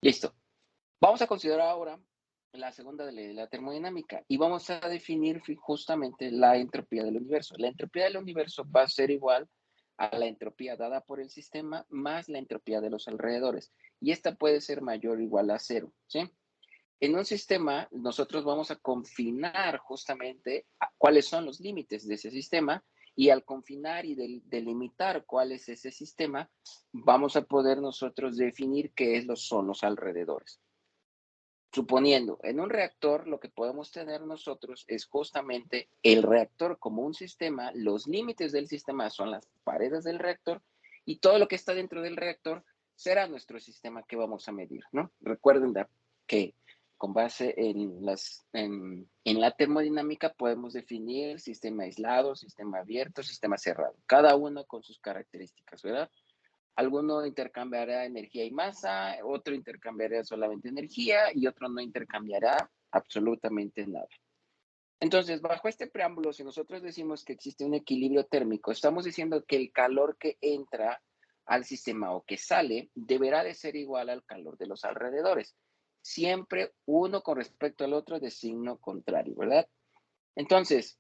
Listo. Vamos a considerar ahora la segunda ley de la termodinámica y vamos a definir justamente la entropía del universo. La entropía del universo va a ser igual a la entropía dada por el sistema más la entropía de los alrededores. Y esta puede ser mayor o igual a cero, ¿sí? En un sistema, nosotros vamos a confinar justamente cuáles son los límites de ese sistema y al confinar y delimitar cuál es ese sistema, vamos a poder nosotros definir qué son los alrededores. Suponiendo, en un reactor lo que podemos tener nosotros es justamente el reactor como un sistema, los límites del sistema son las paredes del reactor y todo lo que está dentro del reactor será nuestro sistema que vamos a medir, ¿no? Recuerden que con base en la termodinámica podemos definir sistema aislado, sistema abierto, sistema cerrado, cada uno con sus características, ¿verdad? Alguno intercambiará energía y masa, otro intercambiará solamente energía y otro no intercambiará absolutamente nada. Entonces, bajo este preámbulo, si nosotros decimos que existe un equilibrio térmico, estamos diciendo que el calor que entra al sistema o que sale deberá de ser igual al calor de los alrededores. Siempre uno con respecto al otro de signo contrario, ¿verdad? Entonces,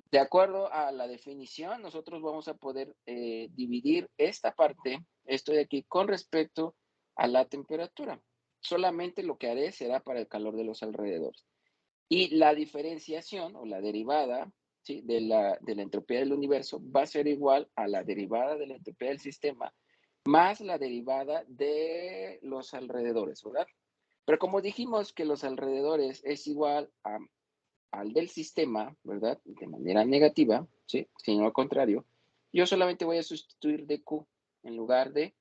de acuerdo a la definición, nosotros vamos a poder dividir esta parte, esto de aquí, con respecto a la temperatura. Solamente lo que haré será para el calor de los alrededores. Y la diferenciación o la derivada, ¿sí?, de la entropía del universo va a ser igual a la derivada de la entropía del sistema más la derivada de los alrededores, ¿verdad? Pero como dijimos que los alrededores es igual al del sistema, ¿verdad? De manera negativa, ¿sí? Sino al contrario, yo solamente voy a sustituir de Q en lugar de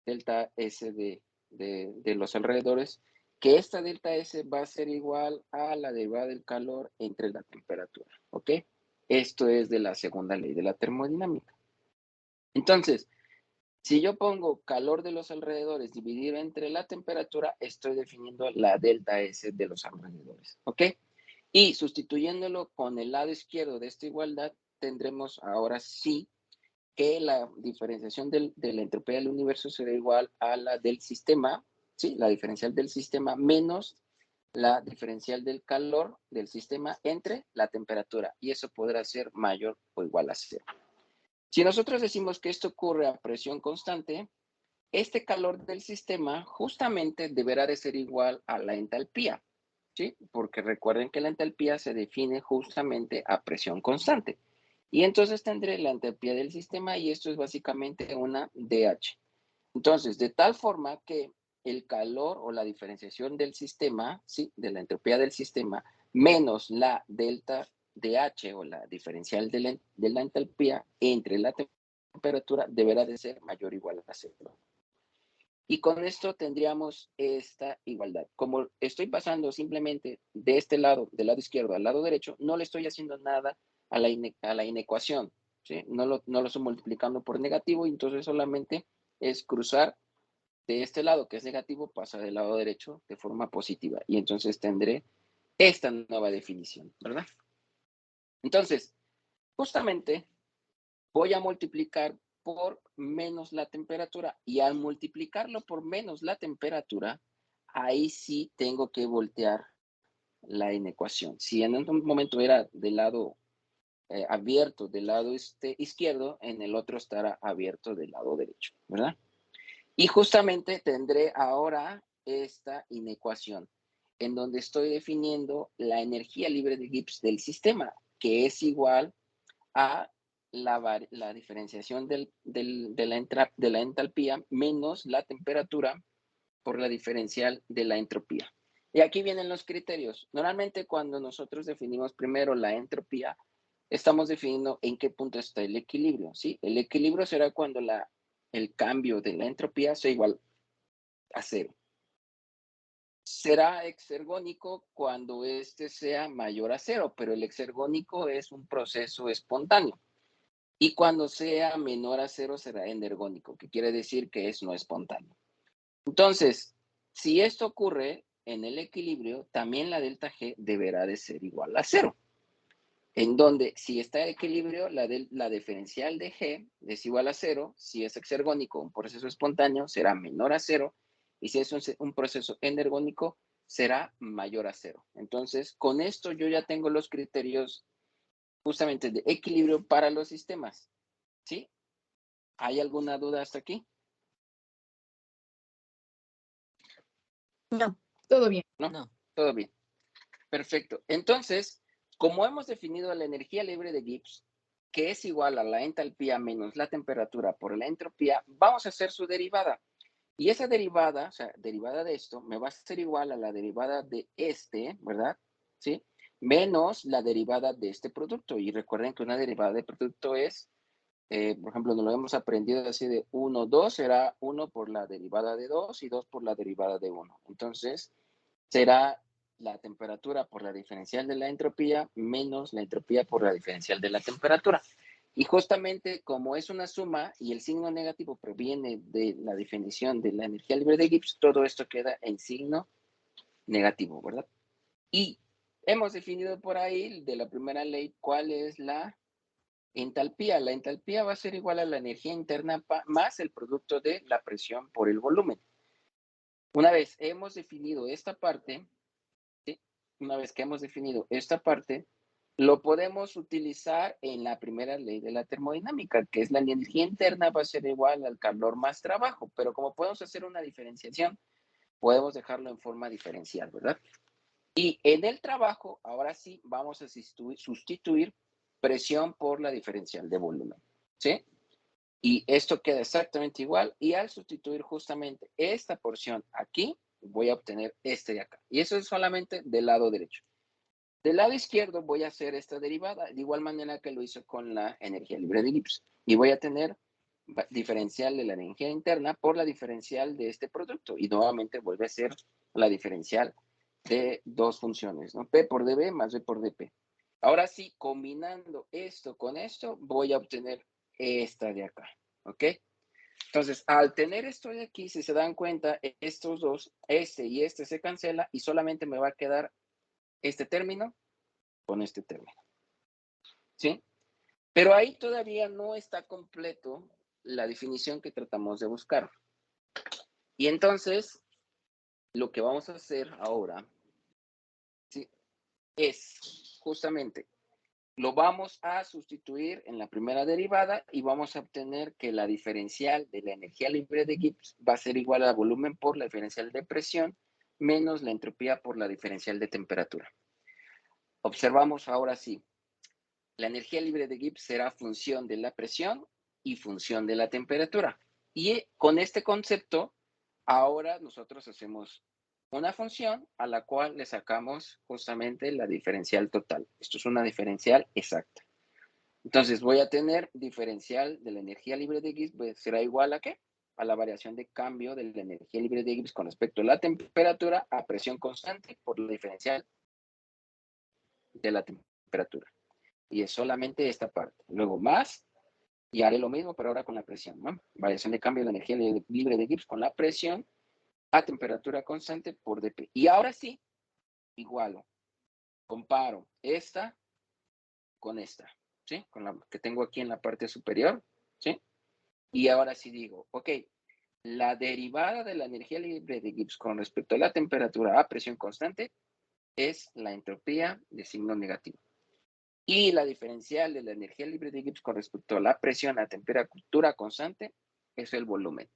delta S de los alrededores, que esta delta S va a ser igual a la derivada del calor entre la temperatura, ¿ok? Esto es de la segunda ley de la termodinámica. Entonces, si yo pongo calor de los alrededores dividido entre la temperatura, estoy definiendo la delta S de los alrededores, ¿ok? Y sustituyéndolo con el lado izquierdo de esta igualdad, tendremos ahora sí que la diferenciación de la entropía del universo será igual a la del sistema, ¿sí? La diferencial del sistema menos la diferencial del calor del sistema entre la temperatura. Y eso podrá ser mayor o igual a cero. Si nosotros decimos que esto ocurre a presión constante, este calor del sistema justamente deberá de ser igual a la entalpía, ¿sí? Porque recuerden que la entalpía se define justamente a presión constante. Y entonces tendré la entalpía del sistema y esto es básicamente una DH. Entonces, de tal forma que el calor o la diferenciación del sistema, ¿sí?, de la entropía del sistema, menos la delta DH o la diferencial de la entalpía entre la temperatura deberá de ser mayor o igual a cero. Y con esto tendríamos esta igualdad. Como estoy pasando simplemente de este lado, del lado izquierdo al lado derecho, no le estoy haciendo nada a la inecuación, ¿sí? No lo estoy multiplicando por negativo, y entonces solamente es cruzar de este lado, que es negativo, pasa del lado derecho de forma positiva. Y entonces tendré esta nueva definición, ¿verdad? Entonces, justamente voy a multiplicar por menos la temperatura y al multiplicarlo por menos la temperatura, ahí sí tengo que voltear la inecuación. Si en un momento era del lado abierto del lado izquierdo, en el otro estará abierto del lado derecho, ¿verdad? Y justamente tendré ahora esta inecuación en donde estoy definiendo la energía libre de Gibbs del sistema, que es igual a la diferenciación de la entalpía menos la temperatura por la diferencial de la entropía. Y aquí vienen los criterios. Normalmente cuando nosotros definimos primero la entropía, estamos definiendo en qué punto está el equilibrio, ¿sí? El equilibrio será cuando el cambio de la entropía sea igual a cero. Será exergónico cuando este sea mayor a cero, pero el exergónico es un proceso espontáneo. Y cuando sea menor a cero será energónico, que quiere decir que es no espontáneo. Entonces, si esto ocurre en el equilibrio, también la delta G deberá de ser igual a cero. En donde, si está en equilibrio, la diferencial de G es igual a cero. Si es exergónico, un proceso espontáneo, será menor a cero. y si es un proceso energónico, será mayor a 0. Entonces, con esto yo ya tengo los criterios justamente de equilibrio para los sistemas, ¿sí? ¿Hay alguna duda hasta aquí? No, todo bien. ¿No? No. Todo bien. Perfecto. Entonces, como hemos definido la energía libre de Gibbs, que es igual a la entalpía menos la temperatura por la entropía, vamos a hacer su derivada. Y esa derivada, o sea, derivada de esto, me va a ser igual a la derivada de este, ¿verdad? ¿Sí? Menos la derivada de este producto. Y recuerden que una derivada de producto es, por ejemplo, nos lo hemos aprendido así de 1, 2, será 1 por la derivada de 2 y 2 por la derivada de 1. Entonces, será la temperatura por la diferencial de la entropía menos la entropía por la diferencial de la temperatura. Y justamente como es una suma y el signo negativo proviene de la definición de la energía libre de Gibbs, todo esto queda en signo negativo, ¿verdad? Y hemos definido por ahí de la primera ley cuál es la entalpía. La entalpía va a ser igual a la energía interna más el producto de la presión por el volumen. Una vez hemos definido esta parte, ¿sí? Una vez que hemos definido esta parte, lo podemos utilizar en la primera ley de la termodinámica, que es la energía interna va a ser igual al calor más trabajo, pero como podemos hacer una diferenciación, podemos dejarlo en forma diferencial, ¿verdad? Y en el trabajo, ahora sí, vamos a sustituir presión por la diferencial de volumen, ¿sí? Y esto queda exactamente igual, y al sustituir justamente esta porción aquí, voy a obtener este de acá. Y eso es solamente del lado derecho. Del lado izquierdo voy a hacer esta derivada, de igual manera que lo hizo con la energía libre de Gibbs. Y voy a tener diferencial de la energía interna por la diferencial de este producto. Y nuevamente vuelve a ser la diferencial de dos funciones, ¿no? P por dB más B por dP. Ahora sí, combinando esto con esto, voy a obtener esta de acá, ¿ok? Entonces, al tener esto de aquí, si se dan cuenta, estos dos, este y este se cancela y solamente me va a quedar este término con este término, ¿sí? Pero ahí todavía no está completo la definición que tratamos de buscar. Y entonces, lo que vamos a hacer ahora, ¿sí? Es justamente, lo vamos a sustituir en la primera derivada y vamos a obtener que la diferencial de la energía libre de Gibbs va a ser igual al volumen por la diferencial de presión menos la entropía por la diferencial de temperatura. Observamos ahora sí, la energía libre de Gibbs será función de la presión y función de la temperatura. Y con este concepto, ahora nosotros hacemos una función a la cual le sacamos justamente la diferencial total. Esto es una diferencial exacta. Entonces voy a tener diferencial de la energía libre de Gibbs, pues, será igual a ¿qué? A la variación de cambio de la energía libre de Gibbs con respecto a la temperatura a presión constante por la diferencial de la temperatura. Y es solamente esta parte. Luego más, y haré lo mismo, pero ahora con la presión, ¿no? Variación de cambio de energía libre de Gibbs con la presión a temperatura constante por dP. Y ahora sí, igualo, comparo esta con esta, ¿sí? Con la que tengo aquí en la parte superior, ¿sí? Y ahora sí digo, ok, la derivada de la energía libre de Gibbs con respecto a la temperatura a presión constante es la entropía de signo negativo. Y la diferencial de la energía libre de Gibbs con respecto a la presión a temperatura constante es el volumen.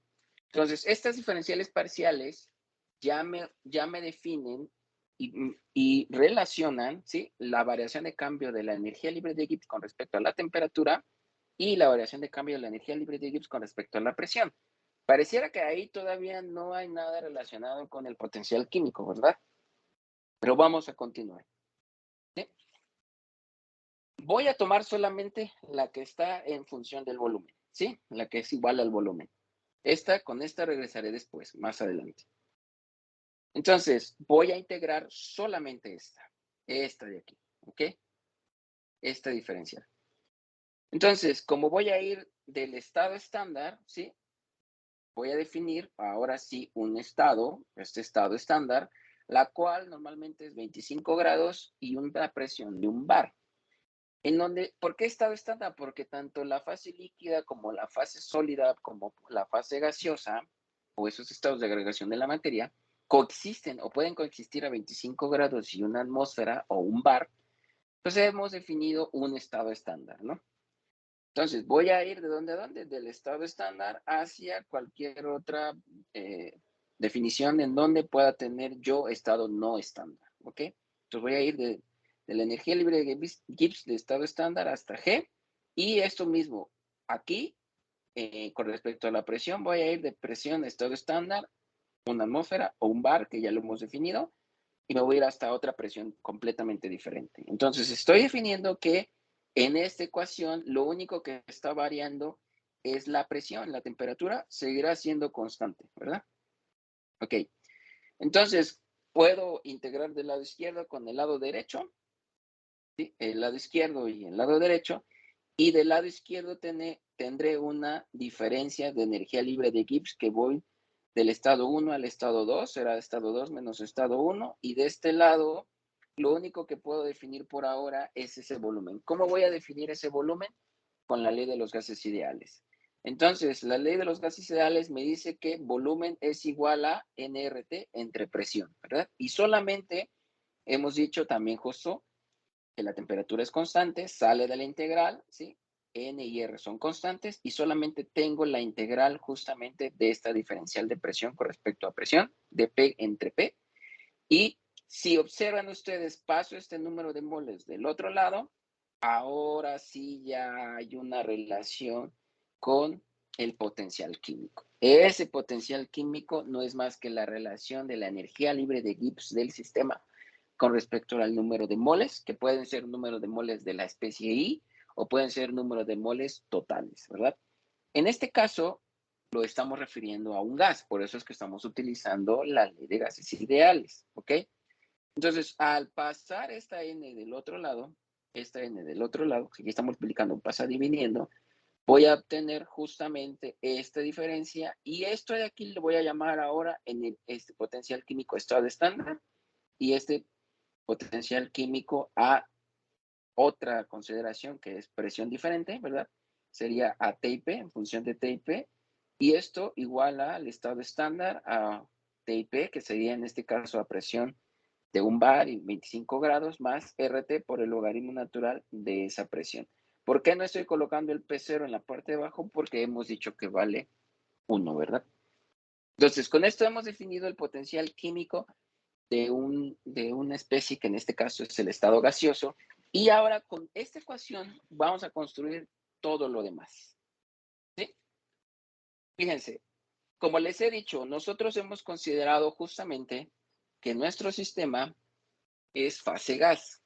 Entonces, estas diferenciales parciales ya me definen y relacionan, ¿sí? La variación de cambio de la energía libre de Gibbs con respecto a la temperatura y la variación de cambio de la energía libre de Gibbs con respecto a la presión. Pareciera que ahí todavía no hay nada relacionado con el potencial químico, ¿verdad? Pero vamos a continuar. ¿Sí? Voy a tomar solamente la que está en función del volumen, ¿sí? La que es igual al volumen. Con esta regresaré después, más adelante. Entonces, voy a integrar solamente esta de aquí, ¿ok? Esta diferencial. Entonces, como voy a ir del estado estándar, ¿sí? Voy a definir ahora sí un estado, este estado estándar, la cual normalmente es 25 grados y una presión de un bar. En donde, ¿por qué estado estándar? Porque tanto la fase líquida como la fase sólida, como la fase gaseosa, o esos estados de agregación de la materia coexisten o pueden coexistir a 25 grados y una atmósfera o un bar, pues hemos definido un estado estándar, ¿no? Entonces, voy a ir de dónde a dónde, del estado estándar hacia cualquier otra definición en donde pueda tener yo estado no estándar, ¿ok? Entonces voy a ir de la energía libre de Gibbs de estado estándar hasta G, y esto mismo, aquí, con respecto a la presión, voy a ir de presión estado estándar, una atmósfera o un bar, que ya lo hemos definido, y me voy a ir hasta otra presión completamente diferente. Entonces, estoy definiendo que en esta ecuación lo único que está variando es la presión, la temperatura seguirá siendo constante, ¿verdad? Ok, entonces puedo integrar del lado izquierdo con el lado derecho, ¿sí? El lado izquierdo y el lado derecho, y del lado izquierdo tendré una diferencia de energía libre de Gibbs que voy del estado 1 al estado 2, será estado 2 menos estado 1, y de este lado lo único que puedo definir por ahora es ese volumen. ¿Cómo voy a definir ese volumen? Con la ley de los gases ideales. Entonces, la ley de los gases ideales me dice que volumen es igual a nRT entre presión, ¿verdad? Y solamente hemos dicho también justo que la temperatura es constante, sale de la integral, ¿sí? N y R son constantes y solamente tengo la integral justamente de esta diferencial de presión con respecto a presión, de P entre P. Y si observan ustedes, paso este número de moles del otro lado, ahora sí ya hay una relación con el potencial químico. Ese potencial químico no es más que la relación de la energía libre de Gibbs del sistema con respecto al número de moles, que pueden ser número de moles de la especie I o pueden ser número de moles totales, ¿verdad? En este caso, lo estamos refiriendo a un gas, por eso es que estamos utilizando la ley de gases ideales, ¿ok? Entonces, al pasar esta n del otro lado, esta n del otro lado, si aquí está multiplicando, pasa dividiendo, voy a obtener justamente esta diferencia, y esto de aquí lo voy a llamar ahora este potencial químico estado estándar, y este potencial químico a otra consideración que es presión diferente, ¿verdad? Sería a T y P en función de T y P, y esto igual al estado estándar a T y P, que sería en este caso a presión de un bar y 25 grados más RT por el logaritmo natural de esa presión. ¿Por qué no estoy colocando el P0 en la parte de abajo? Porque hemos dicho que vale 1, ¿verdad? Entonces, con esto hemos definido el potencial químico de una especie que en este caso es el estado gaseoso. Y ahora con esta ecuación vamos a construir todo lo demás, ¿sí? Fíjense, como les he dicho, nosotros hemos considerado justamente que nuestro sistema es fase gas,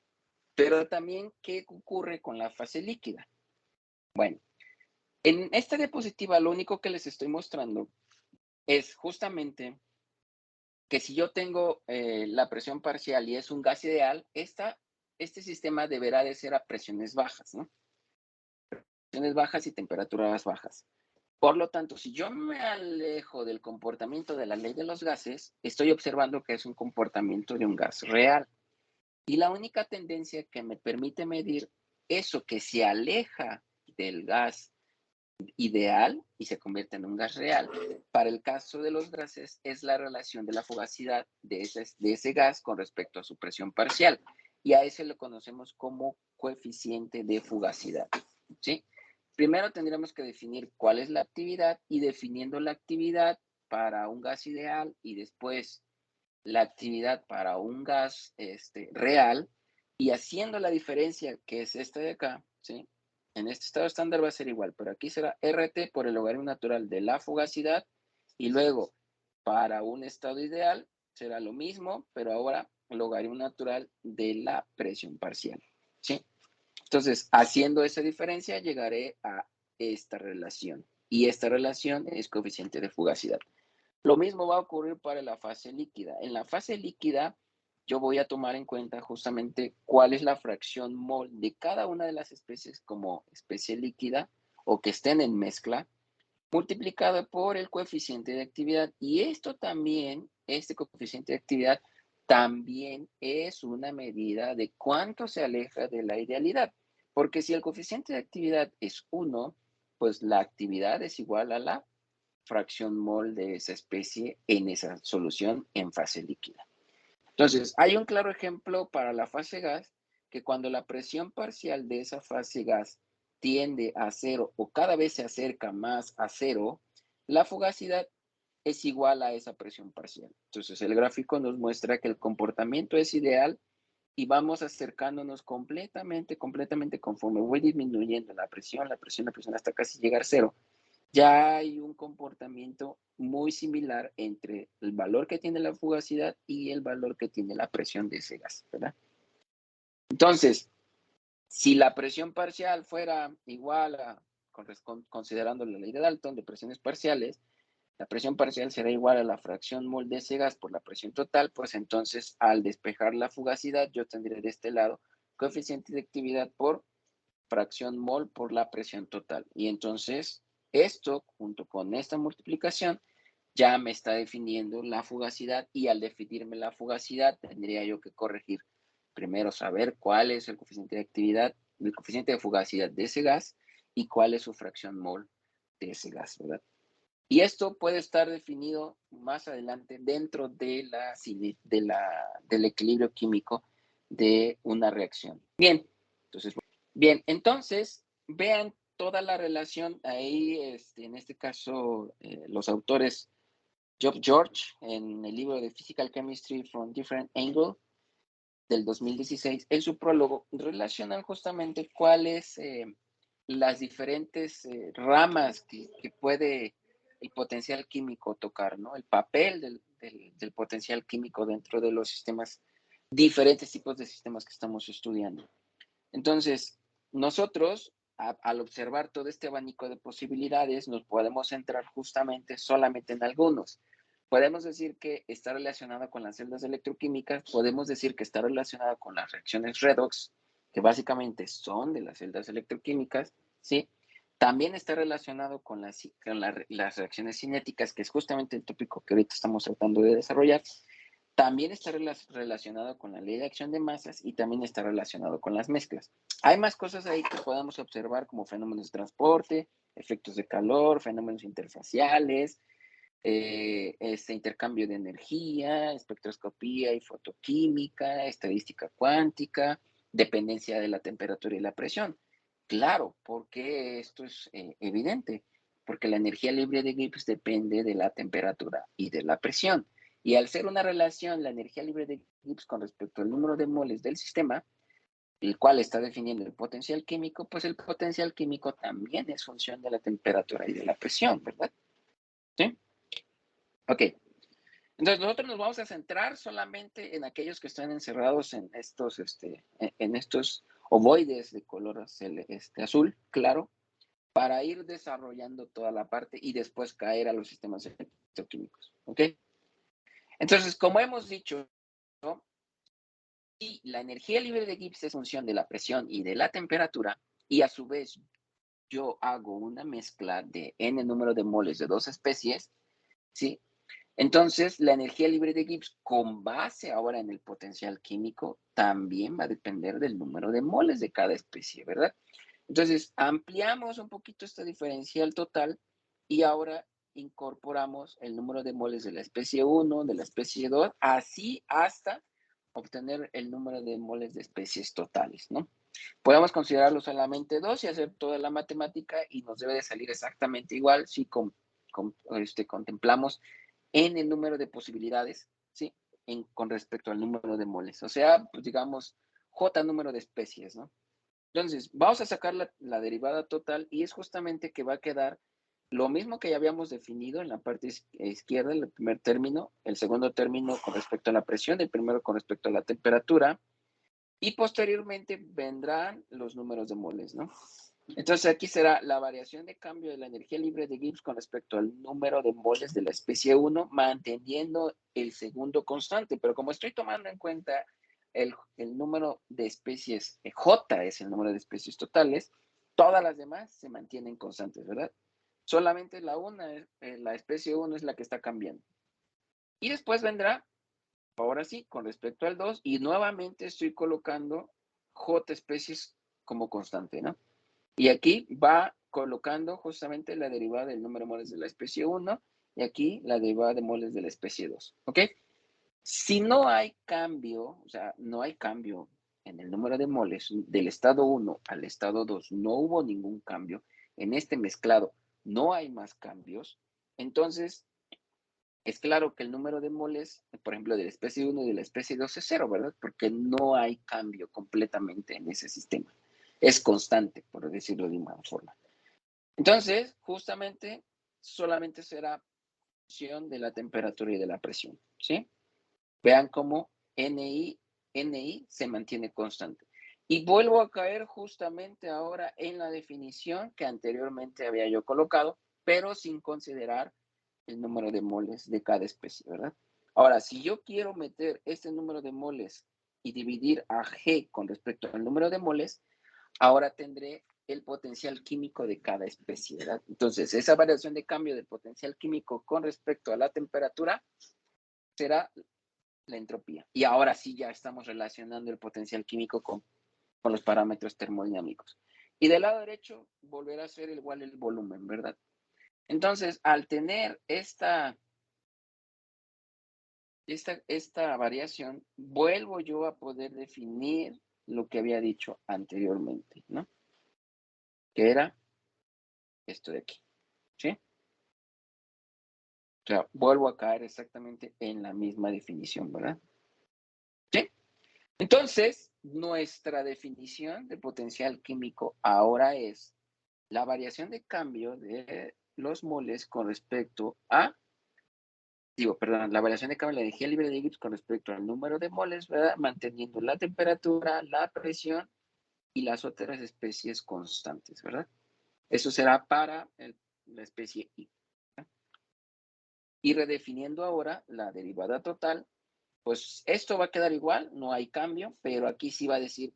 pero también ¿qué ocurre con la fase líquida? Bueno, en esta diapositiva lo único que les estoy mostrando es justamente que si yo tengo la presión parcial y es un gas ideal, este sistema deberá de ser a presiones bajas, ¿no? Presiones bajas y temperaturas bajas. Por lo tanto, si yo me alejo del comportamiento de la ley de los gases, estoy observando que es un comportamiento de un gas real. Y la única tendencia que me permite medir eso que se aleja del gas ideal y se convierte en un gas real, para el caso de los gases, es la relación de la fugacidad de ese gas con respecto a su presión parcial. Y a ese lo conocemos como coeficiente de fugacidad, ¿sí? Primero tendríamos que definir cuál es la actividad, y definiendo la actividad para un gas ideal y después la actividad para un gas real, y haciendo la diferencia que es esta de acá, ¿sí? En este estado estándar va a ser igual, pero aquí será RT por el logaritmo natural de la fugacidad, y luego para un estado ideal será lo mismo, pero ahora logaritmo natural de la presión parcial, ¿sí? Entonces, haciendo esa diferencia, llegaré a esta relación, y esta relación es coeficiente de fugacidad. Lo mismo va a ocurrir para la fase líquida. En la fase líquida, yo voy a tomar en cuenta justamente cuál es la fracción mol de cada una de las especies como especie líquida o que estén en mezcla, multiplicado por el coeficiente de actividad. Y esto también, este coeficiente de actividad, también es una medida de cuánto se aleja de la idealidad. Porque si el coeficiente de actividad es 1, pues la actividad es igual a la fracción mol de esa especie en esa solución en fase líquida. Entonces, hay un claro ejemplo para la fase gas, que cuando la presión parcial de esa fase gas tiende a cero o cada vez se acerca más a cero, la fugacidad es igual a esa presión parcial. Entonces, el gráfico nos muestra que el comportamiento es ideal y vamos acercándonos completamente conforme voy disminuyendo la presión, hasta casi llegar a cero. Ya hay un comportamiento muy similar entre el valor que tiene la fugacidad y el valor que tiene la presión de ese gas, ¿verdad? Entonces, si la presión parcial fuera igual a, considerando la ley de Dalton de presiones parciales, la presión parcial será igual a la fracción mol de ese gas por la presión total, pues entonces al despejar la fugacidad yo tendré de este lado coeficiente de actividad por fracción mol por la presión total. Y entonces esto, junto con esta multiplicación, ya me está definiendo la fugacidad y al definirme la fugacidad tendría yo que corregir primero saber cuál es el coeficiente de actividad, el coeficiente de fugacidad de ese gas y cuál es su fracción mol de ese gas, ¿verdad? Y esto puede estar definido más adelante dentro de del equilibrio químico de una reacción. Entonces, vean toda la relación ahí, en este caso, los autores Geoff George, en el libro de Physical Chemistry from Different Angles, del 2016, en su prólogo, relacionan justamente cuáles las diferentes ramas que puede el potencial químico tocar, ¿no? El papel del potencial químico dentro de los sistemas, diferentes tipos de sistemas que estamos estudiando. Entonces, nosotros, al observar todo este abanico de posibilidades, nos podemos centrar justamente solamente en algunos. Podemos decir que está relacionado con las celdas electroquímicas, podemos decir que está relacionado con las reacciones redox, que básicamente son de las celdas electroquímicas, ¿sí? También está relacionado con las reacciones cinéticas, que es justamente el tópico que ahorita estamos tratando de desarrollar. También está relacionado con la ley de acción de masas y también está relacionado con las mezclas. Hay más cosas ahí que podemos observar como fenómenos de transporte, efectos de calor, fenómenos interfaciales, este intercambio de energía, espectroscopía y fotoquímica, estadística cuántica, dependencia de la temperatura y la presión. Claro, porque esto es evidente, porque la energía libre de Gibbs depende de la temperatura y de la presión. Y al ser una relación, la energía libre de Gibbs con respecto al número de moles del sistema, el cual está definiendo el potencial químico, pues el potencial químico también es función de la temperatura y de la presión, ¿verdad? ¿Sí? Ok. Entonces nosotros nos vamos a centrar solamente en aquellos que están encerrados en estos ovoides de color azul, claro, para ir desarrollando toda la parte y después caer a los sistemas electroquímicos, ¿ok? Entonces, como hemos dicho, ¿no? Y la energía libre de Gibbs es función de la presión y de la temperatura, y a su vez yo hago una mezcla de n número de moles de dos especies, ¿sí? Entonces, la energía libre de Gibbs, con base ahora en el potencial químico, también va a depender del número de moles de cada especie, ¿verdad? Entonces, ampliamos un poquito esta diferencial total y ahora incorporamos el número de moles de la especie 1, de la especie 2, así hasta obtener el número de moles de especies totales, ¿no? Podemos considerarlo solamente 2 y hacer toda la matemática y nos debe de salir exactamente igual si contemplamos en el número de posibilidades, ¿sí? Con respecto al número de moles. O sea, pues digamos, J número de especies, ¿no? Entonces, vamos a sacar la derivada total y es justamente que va a quedar lo mismo que ya habíamos definido en la parte izquierda, el primer término, el segundo término con respecto a la presión, el primero con respecto a la temperatura, y posteriormente vendrán los números de moles, ¿no? Entonces aquí será la variación de cambio de la energía libre de Gibbs con respecto al número de moles de la especie 1, manteniendo el segundo constante, pero como estoy tomando en cuenta el número de especies, J es el número de especies totales, todas las demás se mantienen constantes, ¿verdad? Solamente la especie 1 es la que está cambiando. Y después vendrá, ahora sí, con respecto al 2, y nuevamente estoy colocando J especies como constante, ¿no? Y aquí va colocando justamente la derivada del número de moles de la especie 1 y aquí la derivada de moles de la especie 2, ¿ok? Si no hay cambio, o sea, no hay cambio en el número de moles del estado 1 al estado 2, no hubo ningún cambio, en este mezclado no hay más cambios, entonces es claro que el número de moles, por ejemplo, de la especie 1 y de la especie 2 es 0, ¿verdad? Porque no hay cambio completamente en ese sistema. Es constante, por decirlo de una forma. Entonces, justamente, solamente será función de la temperatura y de la presión, ¿sí? Vean cómo NI se mantiene constante. Y vuelvo a caer justamente ahora en la definición que anteriormente había yo colocado, pero sin considerar el número de moles de cada especie, ¿verdad? Ahora, si yo quiero meter este número de moles y dividir a G con respecto al número de moles, ahora tendré el potencial químico de cada especie, ¿verdad? Entonces, esa variación de cambio del potencial químico con respecto a la temperatura será la entropía. Y ahora sí ya estamos relacionando el potencial químico con los parámetros termodinámicos. Y del lado derecho volverá a ser igual el volumen, ¿verdad? Entonces, al tener esta variación, vuelvo yo a poder definir lo que había dicho anteriormente, ¿no? Que era esto de aquí, ¿sí? O sea, vuelvo a caer exactamente en la misma definición, ¿verdad? ¿Sí? Entonces, nuestra definición de potencial químico ahora es la variación de cambio de los moles con respecto a, la variación de cambio de la energía libre de Gibbs con respecto al número de moles, ¿verdad? Manteniendo la temperatura, la presión y las otras especies constantes, ¿verdad? Eso será para la especie I. Y redefiniendo ahora la derivada total, pues esto va a quedar igual, no hay cambio, pero aquí sí va a decir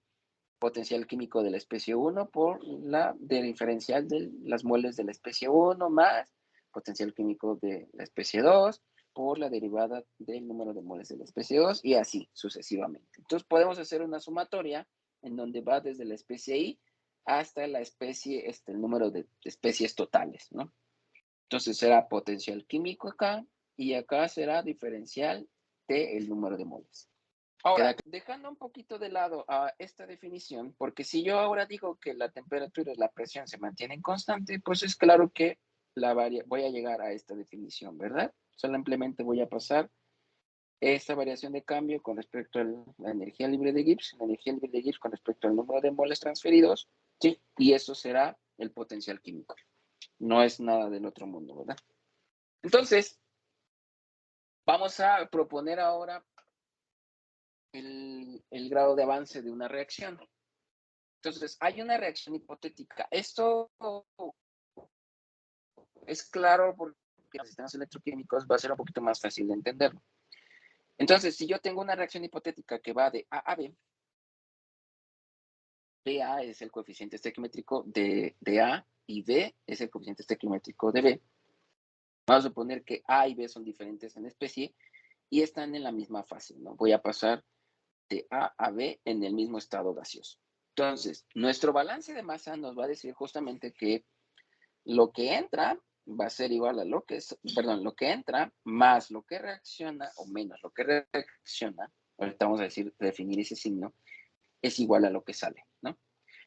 potencial químico de la especie 1 por la diferencial de las moles de la especie 1 más potencial químico de la especie 2 por la derivada del número de moles de la especie 2 y así sucesivamente. Entonces podemos hacer una sumatoria en donde va desde la especie I hasta la especie, el número de especies totales, ¿no? Entonces será potencial químico acá y acá será diferencial del número de moles. Ahora, dejando un poquito de lado a esta definición, porque si yo ahora digo que la temperatura y la presión se mantienen constantes, pues es claro que voy a llegar a esta definición, ¿verdad? Simplemente voy a pasar esta variación de cambio con respecto a la energía libre de Gibbs, la energía libre de Gibbs con respecto al número de moles transferidos, ¿sí? Y eso será el potencial químico. No es nada del otro mundo, ¿verdad? Entonces, vamos a proponer ahora el grado de avance de una reacción. Entonces, hay una reacción hipotética. Esto es claro porque los sistemas electroquímicos va a ser un poquito más fácil de entenderlo. Entonces, si yo tengo una reacción hipotética que va de A a B, BA es el coeficiente estequiométrico de A y B es el coeficiente estequiométrico de B. Vamos a suponer que A y B son diferentes en especie y están en la misma fase, ¿no? Voy a pasar de A a B en el mismo estado gaseoso. Entonces, nuestro balance de masa nos va a decir justamente que lo que entra va a ser igual a lo que entra más lo que reacciona o menos lo que reacciona, ahorita vamos a definir ese signo, es igual a lo que sale, ¿no?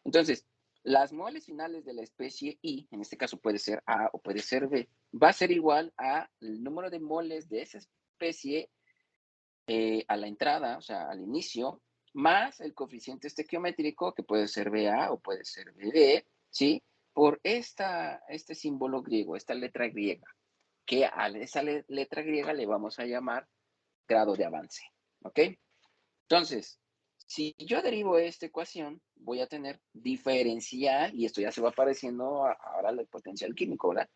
Entonces, las moles finales de la especie I, en este caso puede ser A o puede ser B, va a ser igual al número de moles de esa especie a la entrada, o sea, al inicio, más el coeficiente estequiométrico, que puede ser BA o puede ser BB, ¿sí? Por este símbolo griego, esta letra griega, que a esa letra griega le vamos a llamar grado de avance, ¿ok? Entonces, si yo derivo esta ecuación, voy a tener diferencial, y esto ya se va apareciendo ahora el potencial químico, ¿verdad?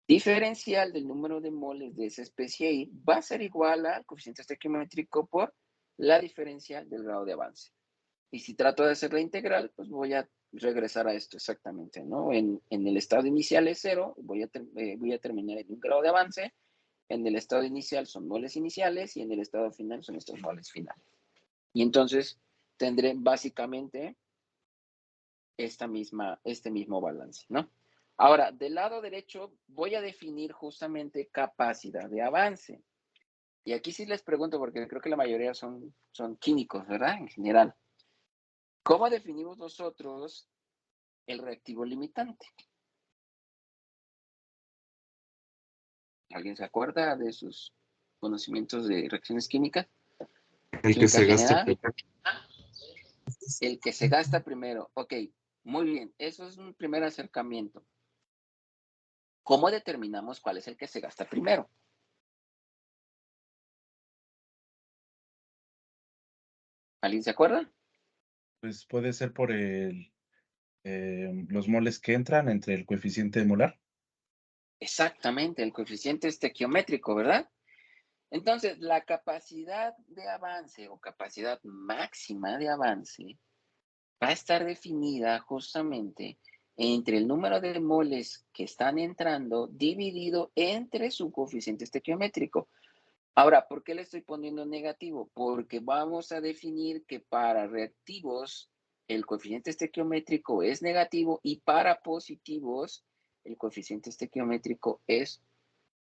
Diferencial del número de moles de esa especie I va a ser igual al coeficiente estequiométrico por la diferencial del grado de avance. Y si trato de hacer la integral, pues voy a regresar a esto exactamente, ¿no? En el estado inicial es 0, voy a terminar en un grado de avance, en el estado inicial son moles iniciales y en el estado final son estos moles finales. Y entonces tendré básicamente este mismo balance, ¿no? Ahora, del lado derecho voy a definir justamente capacidad de avance. Y aquí sí les pregunto, porque creo que la mayoría son químicos, ¿verdad? En general. ¿Cómo definimos nosotros el reactivo limitante? ¿Alguien se acuerda de sus conocimientos de reacciones químicas? El que Química se gasta general. primero. El que se gasta primero. Ok, muy bien. Eso es un primer acercamiento. ¿Cómo determinamos cuál es el que se gasta primero? ¿Alguien se acuerda? Pues puede ser por los moles que entran entre el coeficiente molar. Exactamente, el coeficiente estequiométrico, ¿verdad? Entonces, la capacidad de avance o capacidad máxima de avance va a estar definida justamente entre el número de moles que están entrando dividido entre su coeficiente estequiométrico. Ahora, ¿por qué le estoy poniendo negativo? Porque vamos a definir que para reactivos el coeficiente estequiométrico es negativo y para positivos el coeficiente estequiométrico es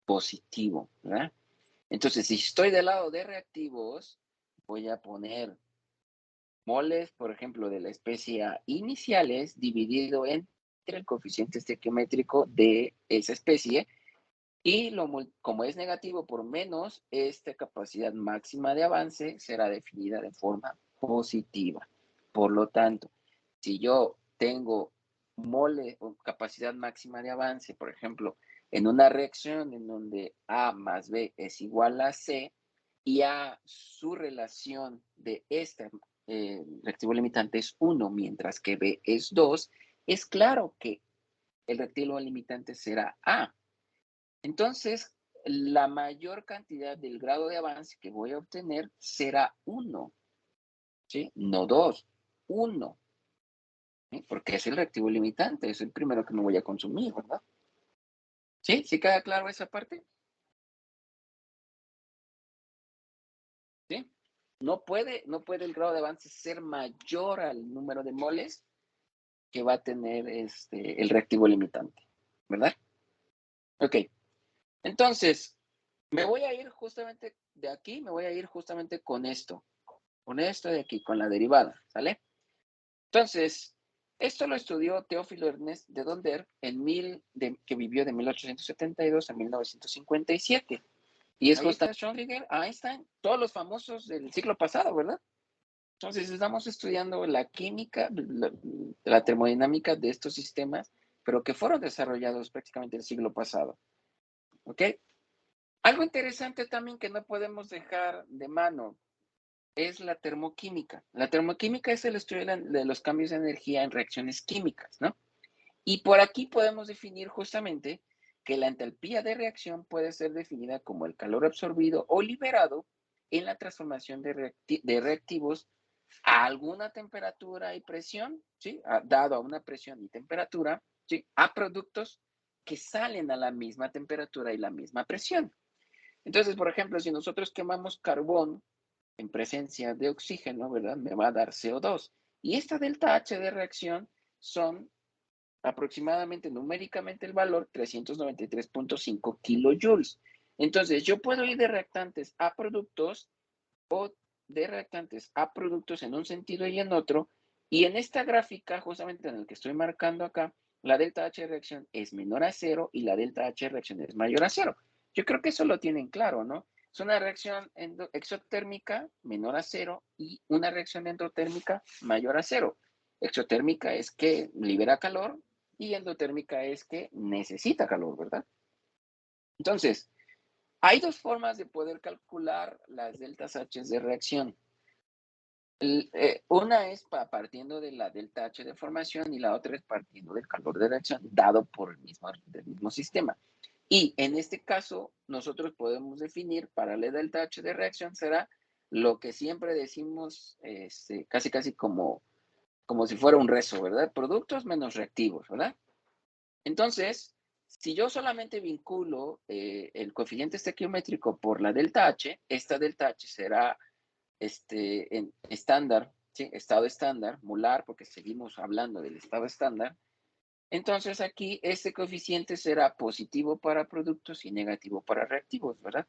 positivo, ¿verdad? Entonces, si estoy del lado de reactivos, voy a poner moles, por ejemplo, de la especie A iniciales dividido entre el coeficiente estequiométrico de esa especie y como es negativo por menos, esta capacidad máxima de avance será definida de forma positiva. Por lo tanto, si yo tengo mole o capacidad máxima de avance, por ejemplo, en una reacción en donde A más B es igual a C y A su relación de este reactivo limitante es 1, mientras que B es 2, es claro que el reactivo limitante será A. Entonces, la mayor cantidad del grado de avance que voy a obtener será 1, ¿sí? No 2, 1, ¿sí? Porque es el reactivo limitante, es el primero que me voy a consumir, ¿verdad? ¿Sí? ¿Sí queda claro esa parte? ¿Sí? No puede el grado de avance ser mayor al número de moles que va a tener el reactivo limitante, ¿verdad? Ok, entonces, me voy a ir justamente de aquí, me voy a ir justamente con esto de aquí, con la derivada, ¿sale? Entonces, esto lo estudió Teófilo Ernest de Donder que vivió de 1872 a 1957. Y es justo Schrödinger, Einstein, todos los famosos del siglo pasado, ¿verdad? Entonces, estamos estudiando la química, la termodinámica de estos sistemas, pero que fueron desarrollados prácticamente el siglo pasado. ¿Ok? Algo interesante también que no podemos dejar de mano es la termoquímica. La termoquímica es el estudio de los cambios de energía en reacciones químicas, ¿no? Y por aquí podemos definir justamente que la entalpía de reacción puede ser definida como el calor absorbido o liberado en la transformación de reactivos a alguna temperatura y presión, ¿sí? Dado a una presión y temperatura, ¿sí? A productos que salen a la misma temperatura y la misma presión. Entonces, por ejemplo, si nosotros quemamos carbón en presencia de oxígeno, ¿verdad? Me va a dar CO2. Y esta delta H de reacción son aproximadamente numéricamente el valor 393.5 kilojoules. Entonces, yo puedo ir de reactantes a productos o de reactantes a productos en un sentido y en otro. Y en esta gráfica, justamente en el que estoy marcando acá, la delta H de reacción es menor a cero y la delta H de reacción es mayor a cero. Yo creo que eso lo tienen claro, ¿no? Es una reacción exotérmica menor a cero y una reacción endotérmica mayor a cero. Exotérmica es que libera calor y endotérmica es que necesita calor, ¿verdad? Entonces, hay dos formas de poder calcular las deltas H de reacción. Una es partiendo de la delta H de formación y la otra es partiendo del calor de reacción dado por el mismo sistema. Y en este caso, nosotros podemos definir para la delta H de reacción será lo que siempre decimos casi como si fuera un rezo, ¿verdad? Productos menos reactivos, ¿verdad? Entonces, si yo solamente vinculo el coeficiente estequiométrico por la delta H, esta delta H será estándar ¿sí? Estado estándar, molar, porque seguimos hablando del estado estándar. Entonces aquí este coeficiente será positivo para productos y negativo para reactivos, ¿verdad?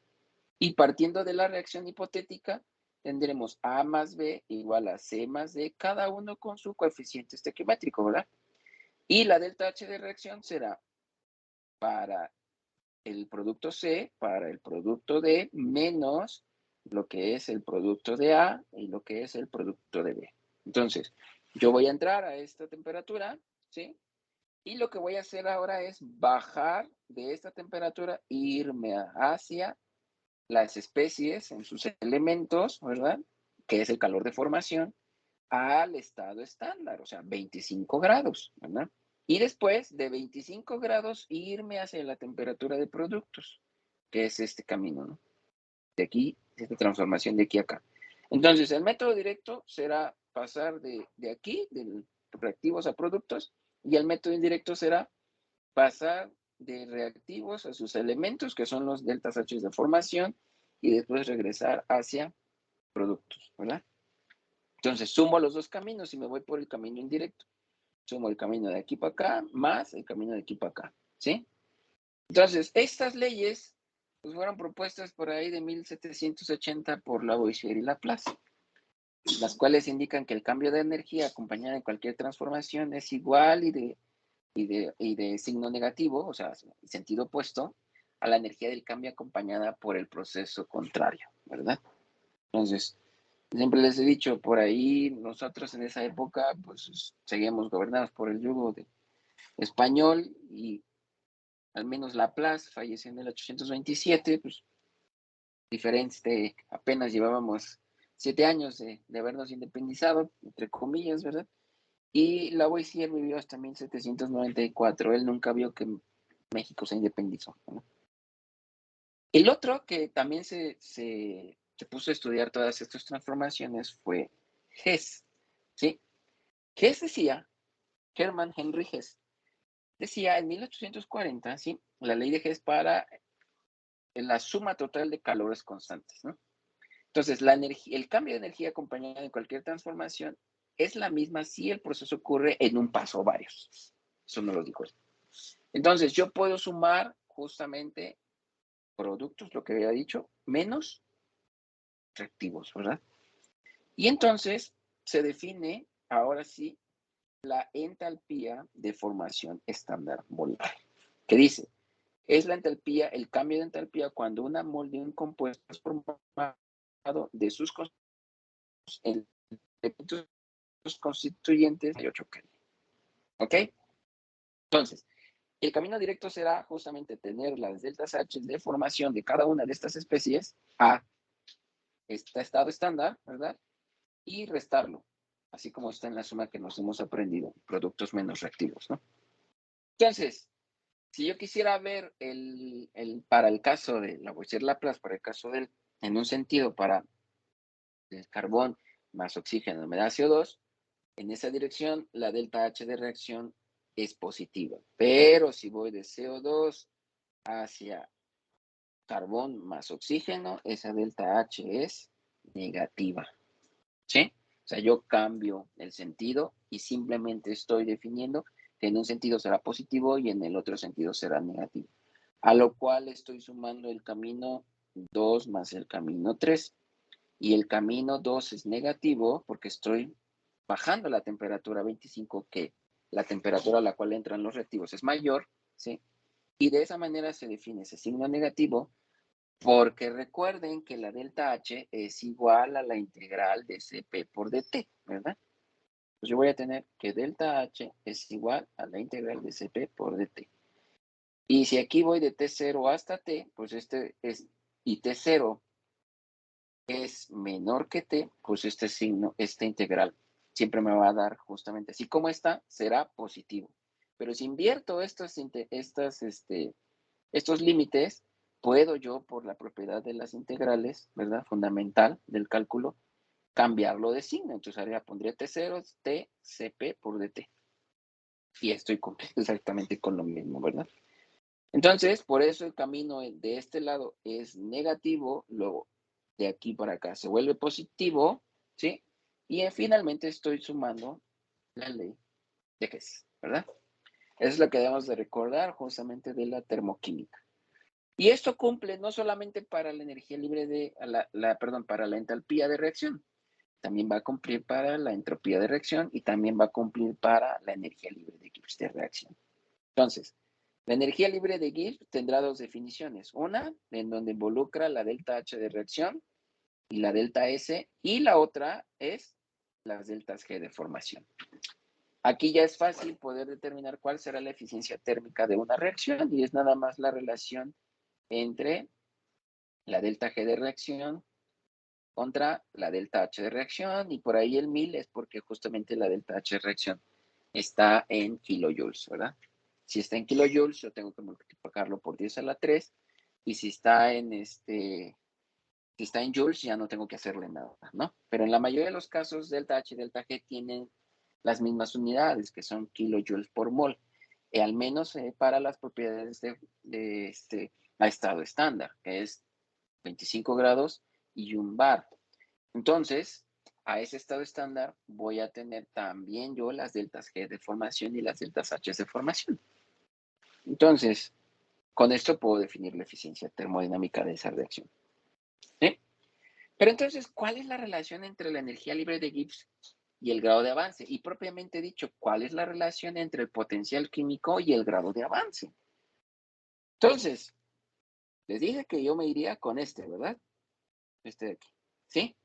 Y partiendo de la reacción hipotética, tendremos A más B igual a C más D, cada uno con su coeficiente estequiométrico, ¿verdad? Y la delta H de reacción será para el producto C, para el producto D, menos lo que es el producto de A y lo que es el producto de B. Entonces, yo voy a entrar a esta temperatura, ¿sí? Y lo que voy a hacer ahora es bajar de esta temperatura e irme hacia las especies en sus elementos, ¿verdad? Que es el calor de formación, al estado estándar, o sea, 25 grados, ¿verdad? Y después de 25 grados irme hacia la temperatura de productos, que es este camino, ¿no? De aquí, esta transformación de aquí a acá. Entonces, el método directo será pasar de aquí, de reactivos a productos, y el método indirecto será pasar de reactivos a sus elementos, que son los deltas H de formación, y después regresar hacia productos, ¿verdad? Entonces, sumo los dos caminos y me voy por el camino indirecto. Sumo el camino de aquí para acá, más el camino de aquí para acá, ¿sí? Entonces, estas leyes pues, fueron propuestas por ahí de 1780 por Lavoisier y Laplace, las cuales indican que el cambio de energía acompañada de cualquier transformación es igual y de signo negativo, o sea, sentido opuesto, a la energía del cambio acompañada por el proceso contrario, ¿verdad? Entonces, siempre les he dicho, por ahí nosotros en esa época, pues seguíamos gobernados por el yugo de español y al menos Laplace falleció en el 827, pues diferente, apenas llevábamos 7 años de habernos independizado, entre comillas, ¿verdad? Y Lavoisier vivió hasta 1794. Él nunca vio que México se independizó, ¿no? El otro que también se puso a estudiar todas estas transformaciones fue Hess, ¿sí? Hess decía, Hermann Henry Hess, decía en 1840, ¿sí? La ley de Hess para la suma total de calores constantes, ¿no? Entonces, el cambio de energía acompañado de cualquier transformación es la misma si el proceso ocurre en un paso o varios. Eso no lo dijo él. Entonces, yo puedo sumar justamente productos, lo que había dicho, menos reactivos, ¿verdad? Y entonces se define, ahora sí, la entalpía de formación estándar molar, que dice, es la entalpía, el cambio de entalpía cuando una mol de un compuesto es formado de sus elementos constituyentes de 8 Kelvin. ¿Ok? Entonces, el camino directo será justamente tener las deltas H de formación de cada una de estas especies a este estado estándar, ¿verdad? Y restarlo, así como está en la suma que nos hemos aprendido, productos menos reactivos, ¿no? Entonces, si yo quisiera ver para el caso de Lavoisier-Laplace, para el caso del, en un sentido, para el carbón más oxígeno me da CO2, en esa dirección la delta H de reacción es positiva. Pero si voy de CO2 hacia carbón más oxígeno, esa delta H es negativa. ¿Sí? O sea, yo cambio el sentido y simplemente estoy definiendo que en un sentido será positivo y en el otro sentido será negativo. A lo cual estoy sumando el camino 2 más el camino 3. Y el camino 2 es negativo porque estoy bajando la temperatura a 25, que la temperatura a la cual entran los reactivos es mayor, ¿sí? Y de esa manera se define ese signo negativo, porque recuerden que la delta H es igual a la integral de Cp por dt, ¿verdad? Pues yo voy a tener que delta H es igual a la integral de Cp por dt. Y si aquí voy de T0 hasta T, pues y T0 es menor que T, pues este signo, esta integral, siempre me va a dar justamente así como está, será positivo. Pero si invierto estos límites, puedo yo, por la propiedad de las integrales, ¿verdad? Fundamental del cálculo, cambiarlo de signo. Entonces pondría T0, T, Cp por dt. Y estoy exactamente con lo mismo, ¿verdad? Entonces, por eso el camino de este lado es negativo, luego de aquí para acá se vuelve positivo, ¿sí? Y finalmente estoy sumando la ley de Hess, ¿verdad? Eso es lo que debemos de recordar justamente de la termoquímica. Y esto cumple no solamente para la energía libre de, para la entalpía de reacción, también va a cumplir para la entropía de reacción y también va a cumplir para la energía libre de Gibbs de reacción. Entonces, la energía libre de Gibbs tendrá dos definiciones. Una, en donde involucra la delta H de reacción y la delta S, y la otra es las deltas G de formación. Aquí ya es fácil poder determinar cuál será la eficiencia térmica de una reacción y es nada más la relación entre la delta G de reacción contra la delta H de reacción, y por ahí el 1000 es porque justamente la delta H de reacción está en kilojoules, ¿verdad? Si está en kilojoules, yo tengo que multiplicarlo por 10 a la 3, y si está en joules, ya no tengo que hacerle nada, ¿no? Pero en la mayoría de los casos, delta H y delta G tienen las mismas unidades, que son kilojoules por mol, al menos para las propiedades a estado estándar, que es 25 grados y 1 bar. Entonces, a ese estado estándar voy a tener también yo las deltas G de formación y las deltas H de formación. Entonces, con esto puedo definir la eficiencia termodinámica de esa reacción. ¿Sí? Pero entonces, ¿cuál es la relación entre la energía libre de Gibbs y el grado de avance? Y propiamente dicho, ¿cuál es la relación entre el potencial químico y el grado de avance? Entonces, les dije que yo me iría con este, ¿verdad? Este de aquí, ¿sí?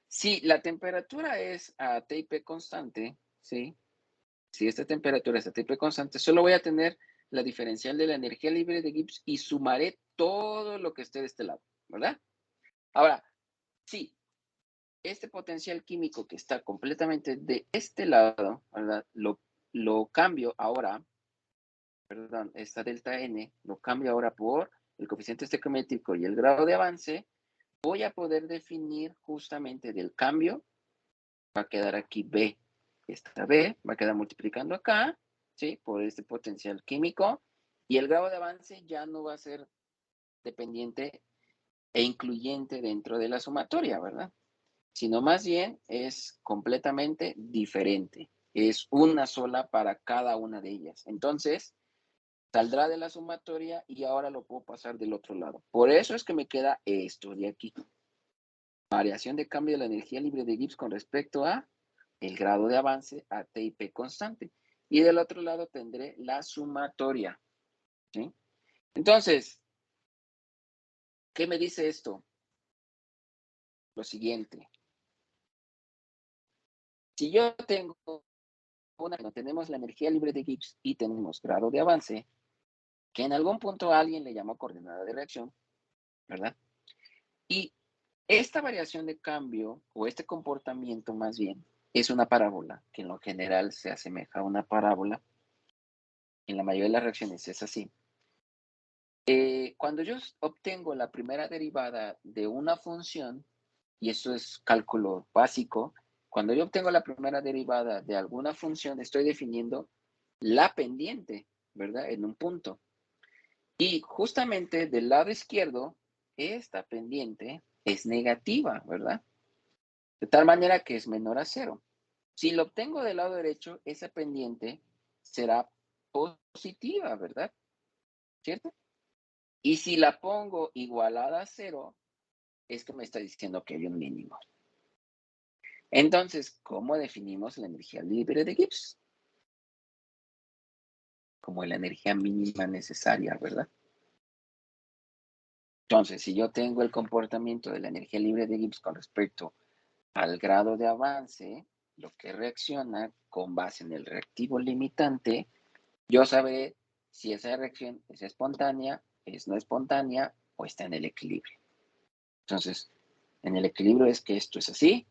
Si la temperatura es a T y P constante, ¿sí? Si esta temperatura es a T y P constante, solo voy a tener la diferencial de la energía libre de Gibbs y sumaré todo lo que esté de este lado, ¿verdad? Ahora, sí, este potencial químico que está completamente de este lado, ¿verdad? Lo cambio ahora, perdón, esta delta N, lo cambio ahora por el coeficiente estequiométrico y el grado de avance, voy a poder definir justamente del cambio, va a quedar aquí B. Esta B va a quedar multiplicando acá, ¿sí? Por este potencial químico, y el grado de avance ya no va a ser dependiente e incluyente dentro de la sumatoria, ¿verdad? Sino más bien es completamente diferente. Es una sola para cada una de ellas. Entonces, saldrá de la sumatoria y ahora lo puedo pasar del otro lado. Por eso es que me queda esto de aquí. Variación de cambio de la energía libre de Gibbs con respecto a el grado de avance a T y P constante. Y del otro lado tendré la sumatoria. ¿Sí? Entonces, ¿qué me dice esto? Lo siguiente. Si yo tengo tenemos la energía libre de Gibbs y tenemos grado de avance, que en algún punto alguien le llamó coordenada de reacción, ¿verdad? Y esta variación de cambio, o este comportamiento más bien, es una parábola, que en lo general se asemeja a una parábola. En la mayoría de las reacciones es así. Cuando yo obtengo la primera derivada de una función, y eso es cálculo básico, cuando yo obtengo la primera derivada de alguna función, estoy definiendo la pendiente, ¿verdad? En un punto. Y justamente del lado izquierdo, esta pendiente es negativa, ¿verdad? De tal manera que es menor a 0. Si lo obtengo del lado derecho, esa pendiente será positiva, ¿verdad? ¿Cierto? Y si la pongo igualada a 0, es que me está diciendo que hay un mínimo. Entonces, ¿cómo definimos la energía libre de Gibbs? Como la energía mínima necesaria, ¿verdad? Entonces, si yo tengo el comportamiento de la energía libre de Gibbs con respecto al grado de avance, lo que reacciona con base en el reactivo limitante, yo sabré si esa reacción es espontánea, es no espontánea o está en el equilibrio. Entonces, en el equilibrio es que esto es así,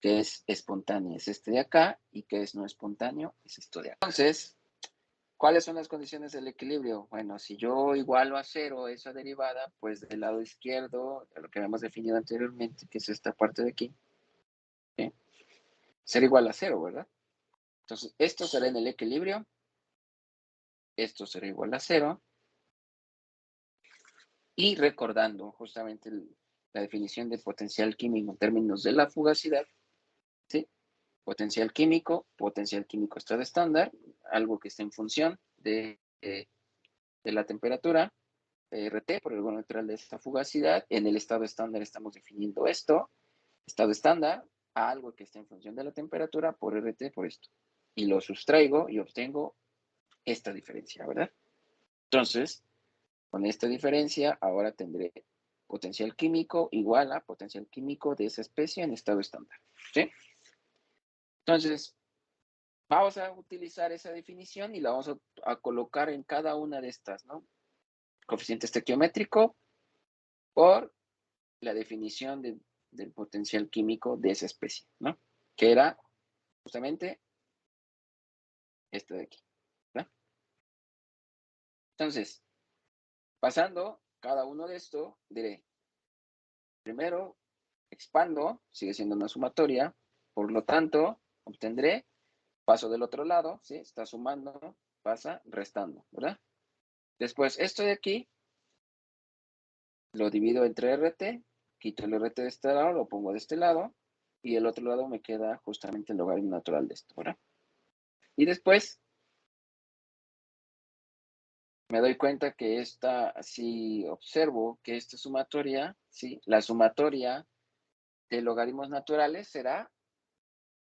que es espontáneo es este de acá y que es no espontáneo es esto de acá. Entonces, ¿cuáles son las condiciones del equilibrio? Bueno, si yo igualo a 0 esa derivada, pues del lado izquierdo, lo que habíamos definido anteriormente, que es esta parte de aquí, ¿sí? Será igual a 0, ¿verdad? Entonces, esto será en el equilibrio, esto será igual a 0, y recordando justamente la definición de potencial químico en términos de la fugacidad, ¿sí? Potencial químico estado estándar, algo que está en función de la temperatura, RT por el valor natural de esta fugacidad. En el estado estándar estamos definiendo esto, estado estándar, algo que está en función de la temperatura por RT por esto. Y lo sustraigo y obtengo esta diferencia, ¿verdad? Entonces, con esta diferencia, ahora tendré potencial químico igual a potencial químico de esa especie en estado estándar, ¿sí? Entonces, vamos a utilizar esa definición y la vamos a colocar en cada una de estas, ¿no? Coeficiente estequiométrico por la definición del potencial químico de esa especie, ¿no? Que era justamente este de aquí, ¿verdad? Entonces, pasando cada uno de estos, diré, primero, expando, sigue siendo una sumatoria, por lo tanto, obtendré, paso del otro lado, ¿sí? Está sumando, pasa restando, ¿verdad? Después, esto de aquí, lo divido entre RT, quito el RT de este lado, lo pongo de este lado, y el otro lado me queda justamente el logaritmo natural de esto, ¿verdad? Y después, me doy cuenta que si observo que esta sumatoria, ¿sí? La sumatoria de logaritmos naturales será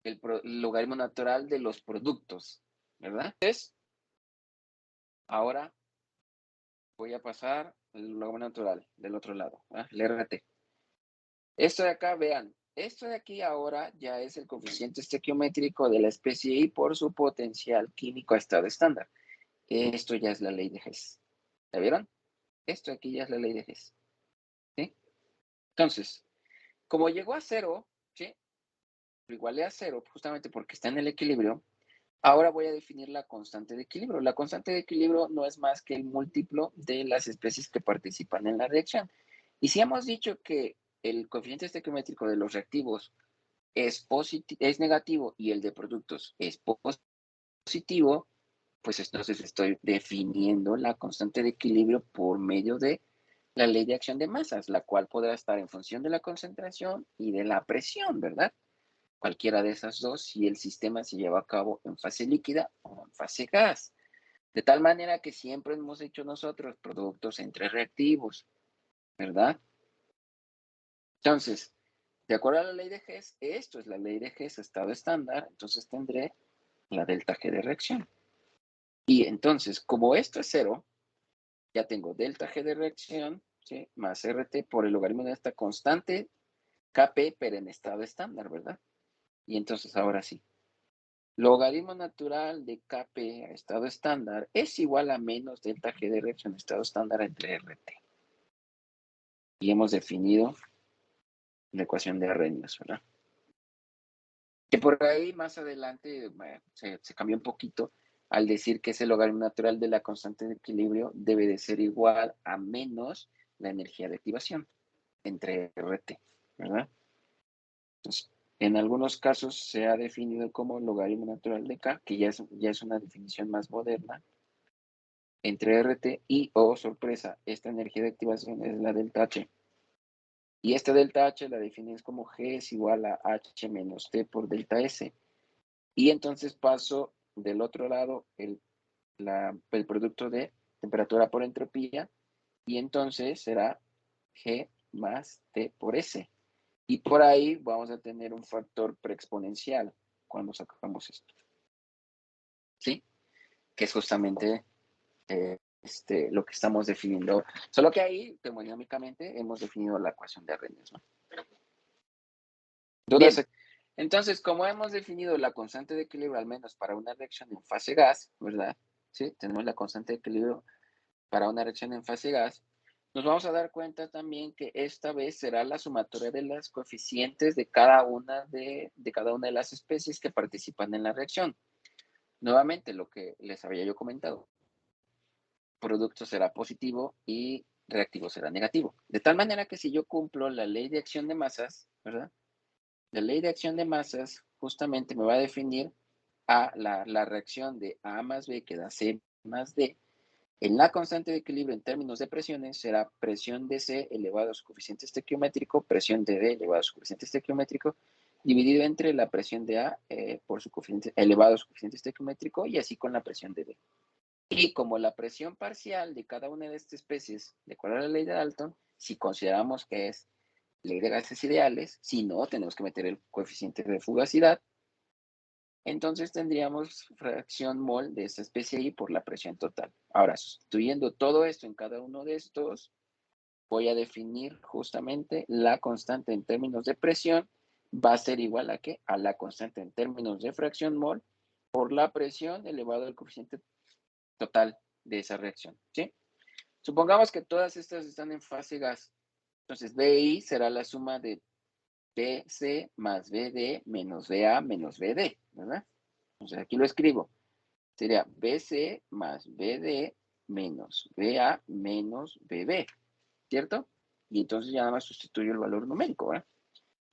el logaritmo natural de los productos, ¿verdad? Entonces, ahora voy a pasar el logaritmo natural del otro lado, ¿verdad? El RT. Esto de acá, vean, esto de aquí ahora ya es el coeficiente estequiométrico de la especie Y por su potencial químico a estado estándar. Esto ya es la ley de Hess. ¿La vieron? Esto de aquí ya es la ley de Hess. ¿Sí? Entonces, como llegó a cero, ¿sí? Lo igualé a cero justamente porque está en el equilibrio. Ahora voy a definir la constante de equilibrio. La constante de equilibrio no es más que el múltiplo de las especies que participan en la reacción. Y si hemos dicho que el coeficiente estequiométrico de los reactivos es negativo y el de productos es positivo, pues entonces estoy definiendo la constante de equilibrio por medio de la ley de acción de masas, la cual podrá estar en función de la concentración y de la presión, ¿verdad? Cualquiera de esas dos, si el sistema se lleva a cabo en fase líquida o en fase gas. De tal manera que siempre hemos hecho nosotros productos entre reactivos, ¿verdad? Entonces, de acuerdo a la ley de Hess, esto es la ley de Hess, estado estándar, entonces tendré la delta G de reacción. Y entonces, como esto es cero, ya tengo delta G de reacción, ¿sí? Más RT por el logaritmo de esta constante Kp, pero en estado estándar, ¿verdad? Y entonces ahora sí, logaritmo natural de Kp a estado estándar es igual a menos delta G de reacción estado estándar entre RT. Y hemos definido la ecuación de Arrhenius, ¿verdad? Que por ahí más adelante se cambió un poquito al decir que ese logaritmo natural de la constante de equilibrio debe de ser igual a menos la energía de activación entre RT, ¿verdad? Entonces, en algunos casos se ha definido como logaritmo natural de K, que ya es una definición más moderna, entre RT y, oh sorpresa, esta energía de activación es la delta H. Y esta delta H la defines como G es igual a H menos T por delta S. Y entonces paso del otro lado el producto de temperatura por entropía y entonces será G más T por S. Y por ahí vamos a tener un factor preexponencial cuando sacamos esto. ¿Sí? Que es justamente lo que estamos definiendo. Solo que ahí, termodinámicamente, hemos definido la ecuación de Arrhenius, ¿no? Bien. Entonces, como hemos definido la constante de equilibrio, al menos para una reacción en fase gas, ¿verdad? Sí, tenemos la constante de equilibrio para una reacción en fase gas. Nos vamos a dar cuenta también que esta vez será la sumatoria de los coeficientes de cada una de las especies que participan en la reacción. Nuevamente, lo que les había yo comentado. Producto será positivo y reactivo será negativo. De tal manera que si yo cumplo la ley de acción de masas, ¿verdad? La ley de acción de masas justamente me va a definir la reacción de A más B que da C más D En la constante de equilibrio en términos de presiones será presión de C elevado a su coeficiente estequiométrico, presión de D elevado a su coeficiente estequiométrico, dividido entre la presión de A por su coeficiente elevado a su coeficiente estequiométrico y así con la presión de D. Y como la presión parcial de cada una de estas especies, de acuerdo a la ley de Dalton, si consideramos que es ley de gases ideales, si no, tenemos que meter el coeficiente de fugacidad, entonces tendríamos fracción mol de esta especie I por la presión total. Ahora, sustituyendo todo esto en cada uno de estos, voy a definir justamente la constante en términos de presión, va a ser igual a ¿qué? A la constante en términos de fracción mol por la presión elevado al coeficiente total de esa reacción, ¿sí? Supongamos que todas estas están en fase gas. Entonces, BI será la suma de BC más BD menos BA menos BD, ¿verdad? Entonces, aquí lo escribo. Sería BC más BD menos BA menos BB, ¿cierto? Y entonces ya nada más sustituyo el valor numérico, ¿verdad?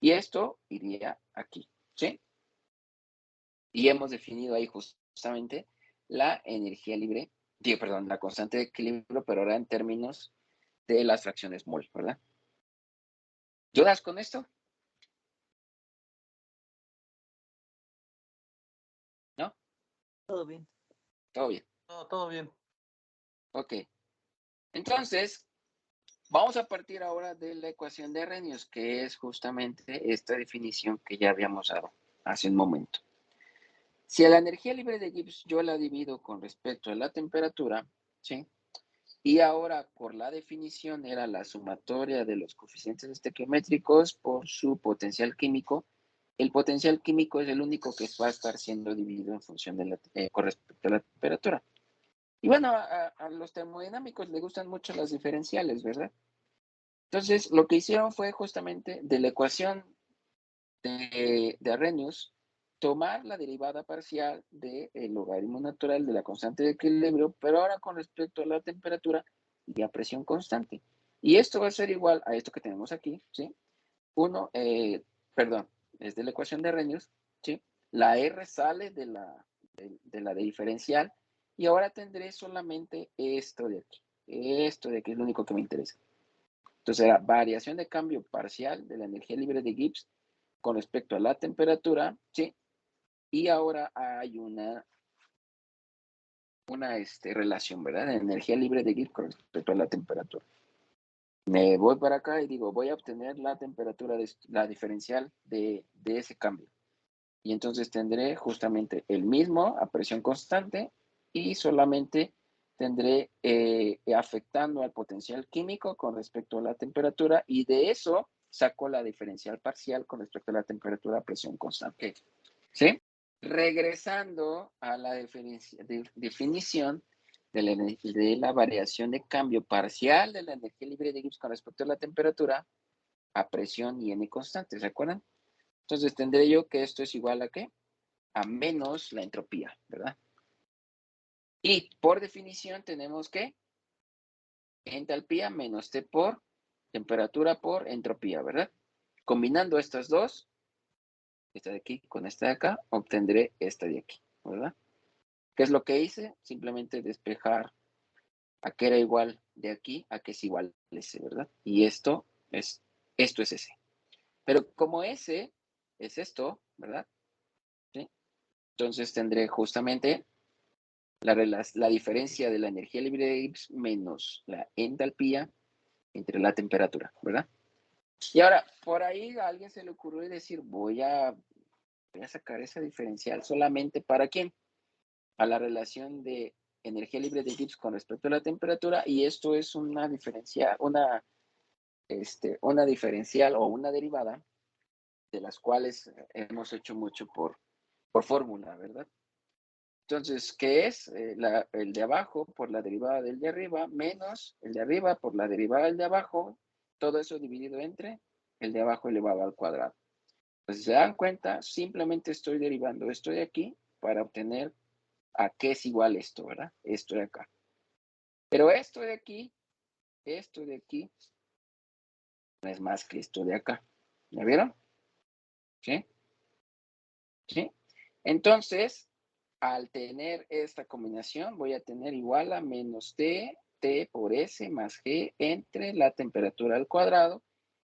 Y esto iría aquí, ¿sí? Y hemos definido ahí justamente la energía libre, perdón, la constante de equilibrio, pero ahora en términos de las fracciones mol, ¿verdad? ¿Dudas con esto? ¿No? Todo bien. Todo bien. Todo bien. Ok. Entonces, vamos a partir ahora de la ecuación de Arrhenius, que es justamente esta definición que ya habíamos dado hace un momento. Si a la energía libre de Gibbs yo la divido con respecto a la temperatura, ¿sí? Y ahora por la definición era la sumatoria de los coeficientes estequiométricos por su potencial químico. El potencial químico es el único que va a estar siendo dividido en función de con respecto a la temperatura. Y bueno, a los termodinámicos les gustan mucho las diferenciales, ¿verdad? Entonces, lo que hicieron fue justamente de la ecuación de Arrhenius, tomar la derivada parcial del logaritmo natural de la constante de equilibrio, pero ahora con respecto a la temperatura y a presión constante. Y esto va a ser igual a esto que tenemos aquí, ¿sí? Perdón, es de la ecuación de Arrhenius, ¿sí? La R sale de la diferencial y ahora tendré solamente esto de aquí. Esto de aquí es lo único que me interesa. Entonces era variación de cambio parcial de la energía libre de Gibbs con respecto a la temperatura, ¿sí? Y ahora hay una relación, ¿verdad? De energía libre de Gibbs con respecto a la temperatura. Me voy para acá y digo, voy a obtener la temperatura, la diferencial de ese cambio. Y entonces tendré justamente el mismo a presión constante y solamente tendré afectando al potencial químico con respecto a la temperatura y de eso saco la diferencial parcial con respecto a la temperatura a presión constante. ¿Sí? Regresando a la definición de la variación de cambio parcial de la energía libre de Gibbs con respecto a la temperatura a presión y n constante, ¿se acuerdan? Entonces tendré yo que esto es igual a ¿qué? A menos la entropía, ¿verdad? Y por definición tenemos que entalpía menos T por temperatura por entropía, ¿verdad? Combinando estas dos, esta de aquí con esta de acá, obtendré esta de aquí, ¿verdad? ¿Qué es lo que hice? Simplemente despejar a que era igual de aquí a que es igual a ese, ¿verdad? Y esto es ese. Pero como ese es esto, ¿verdad? ¿Sí? Entonces tendré justamente la diferencia de la energía libre de Gibbs menos la entalpía entre la temperatura, ¿verdad? Y ahora, por ahí a alguien se le ocurrió decir, voy a sacar esa diferencial solamente para ¿quién? A la relación de energía libre de Gibbs con respecto a la temperatura, y esto es una diferencial, una diferencial o una derivada de las cuales hemos hecho mucho por fórmula, ¿verdad? Entonces, ¿qué es? El de abajo por la derivada del de arriba menos el de arriba por la derivada del de abajo, todo eso dividido entre el de abajo elevado al cuadrado. Pues si se dan cuenta, simplemente estoy derivando esto de aquí para obtener a qué es igual esto, ¿verdad? Esto de acá. Pero esto de aquí no es más que esto de acá. ¿Ya vieron? ¿Sí? ¿Sí? Entonces, al tener esta combinación, voy a tener igual a menos T por S más G entre la temperatura al cuadrado.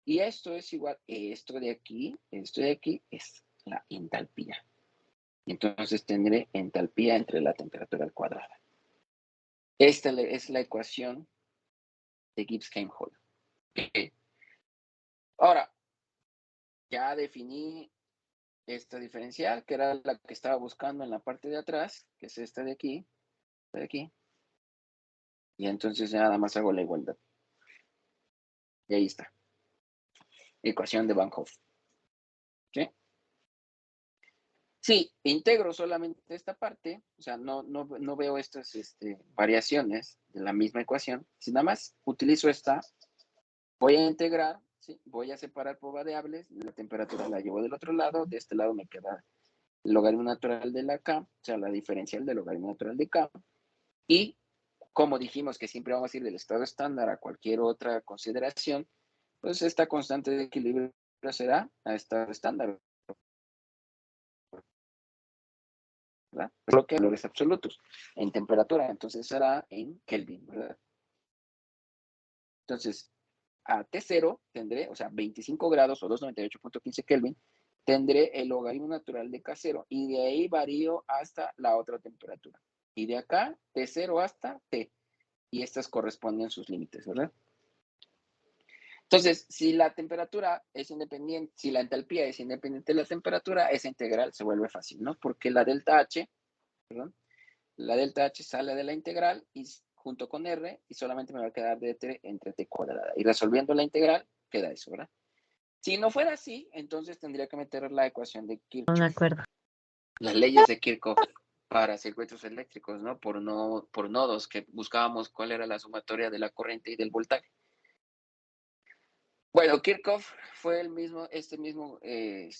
Y esto es igual, esto de aquí es la entalpía. Entonces tendré entalpía entre la temperatura al cuadrado. Esta es la ecuación de Gibbs-Helmholtz. Okay. Ahora, ya definí esta diferencial, que era la que estaba buscando en la parte de atrás, que es esta de aquí, y entonces ya nada más hago la igualdad. Y ahí está. Ecuación de Van Hoff. ¿Sí? Sí, integro solamente esta parte, o sea, no veo estas variaciones de la misma ecuación. Si nada más utilizo esta, voy a integrar, ¿sí? Voy a separar por variables, la temperatura la llevo del otro lado, de este lado me queda el logaritmo natural de la K, o sea, la diferencial del logaritmo natural de K, y como dijimos que siempre vamos a ir del estado estándar a cualquier otra consideración, pues esta constante de equilibrio será a estado estándar, ¿verdad? Lo que valores absolutos en temperatura, entonces será en Kelvin, ¿verdad? Entonces, a T0 tendré, o sea, 25 grados o 298.15 Kelvin, tendré el logaritmo natural de K0 y de ahí varío hasta la otra temperatura. Y de acá, T0 hasta T. Y estas corresponden sus límites, ¿verdad? Entonces, si la temperatura es independiente, si la entalpía es independiente de la temperatura, esa integral se vuelve fácil, ¿no? Porque la delta H, perdón, la delta H sale de la integral y junto con R y solamente me va a quedar dt entre t cuadrada. Y resolviendo la integral, queda eso, ¿verdad? Si no fuera así, entonces tendría que meter la ecuación de Kirchhoff. De acuerdo. Las leyes de Kirchhoff para circuitos eléctricos, ¿no? Por nodos, que buscábamos cuál era la sumatoria de la corriente y del voltaje. Bueno, Kirchhoff fue este mismo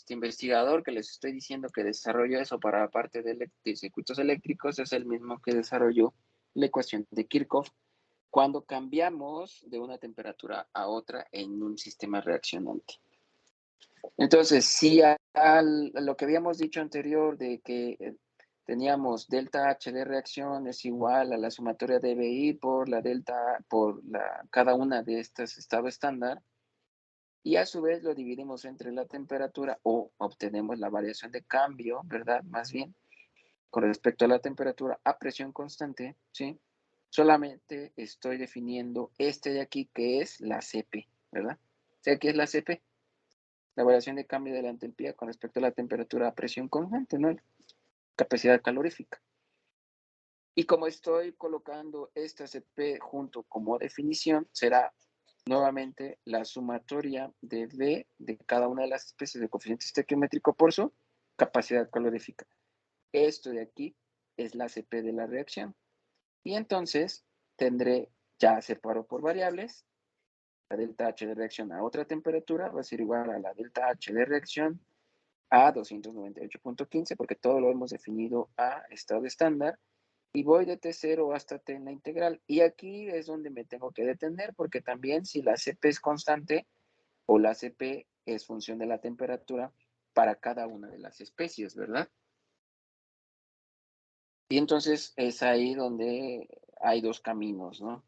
investigador que les estoy diciendo que desarrolló eso para la parte de circuitos eléctricos, es el mismo que desarrolló la ecuación de Kirchhoff cuando cambiamos de una temperatura a otra en un sistema reaccionante. Entonces, si lo que habíamos dicho anterior de que teníamos delta H de reacción es igual a la sumatoria de BI por cada una de estas estado estándar, y a su vez lo dividimos entre la temperatura o obtenemos la variación de cambio, ¿verdad? Más bien, con respecto a la temperatura a presión constante, ¿sí? Solamente estoy definiendo este de aquí que es la CP, ¿verdad? ¿Sé qué es la CP? La variación de cambio de la entalpía con respecto a la temperatura a presión constante, ¿no? Capacidad calorífica. Y como estoy colocando esta CP junto como definición, será nuevamente la sumatoria de V de cada una de las especies de coeficiente estequiométrico por su capacidad calorífica. Esto de aquí es la CP de la reacción. Y entonces tendré, ya separo por variables, la delta H de reacción a otra temperatura va a ser igual a la delta H de reacción a 298.15, porque todo lo hemos definido a estado estándar. Y voy de T0 hasta T en la integral. Y aquí es donde me tengo que detener, porque también si la CP es constante o la CP es función de la temperatura para cada una de las especies, ¿verdad? Y entonces es ahí donde hay dos caminos, ¿no?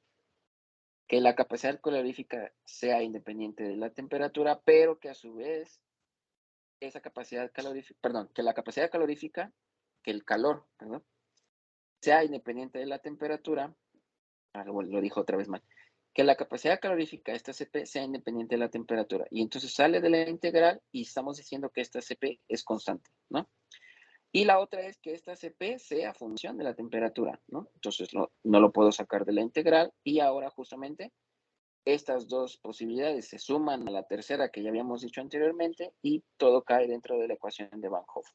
Que la capacidad calorífica sea independiente de la temperatura, pero que a su vez esa capacidad calorífica, perdón, que la capacidad calorífica, que el calor, perdón, sea independiente de la temperatura, lo dijo otra vez mal, que la capacidad calorífica, esta CP, sea independiente de la temperatura. Y entonces sale de la integral y estamos diciendo que esta CP es constante, ¿no? Y la otra es que esta CP sea función de la temperatura, ¿no? Entonces no lo puedo sacar de la integral y ahora justamente estas dos posibilidades se suman a la tercera que ya habíamos dicho anteriormente y todo cae dentro de la ecuación de Van Hoff.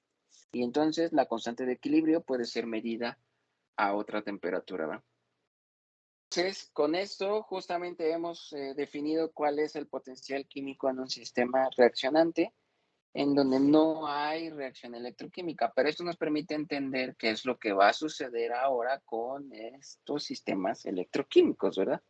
Y entonces la constante de equilibrio puede ser medida a otra temperatura, ¿verdad? Entonces, con esto justamente hemos definido cuál es el potencial químico en un sistema reaccionante en donde no hay reacción electroquímica, pero esto nos permite entender qué es lo que va a suceder ahora con estos sistemas electroquímicos, ¿verdad?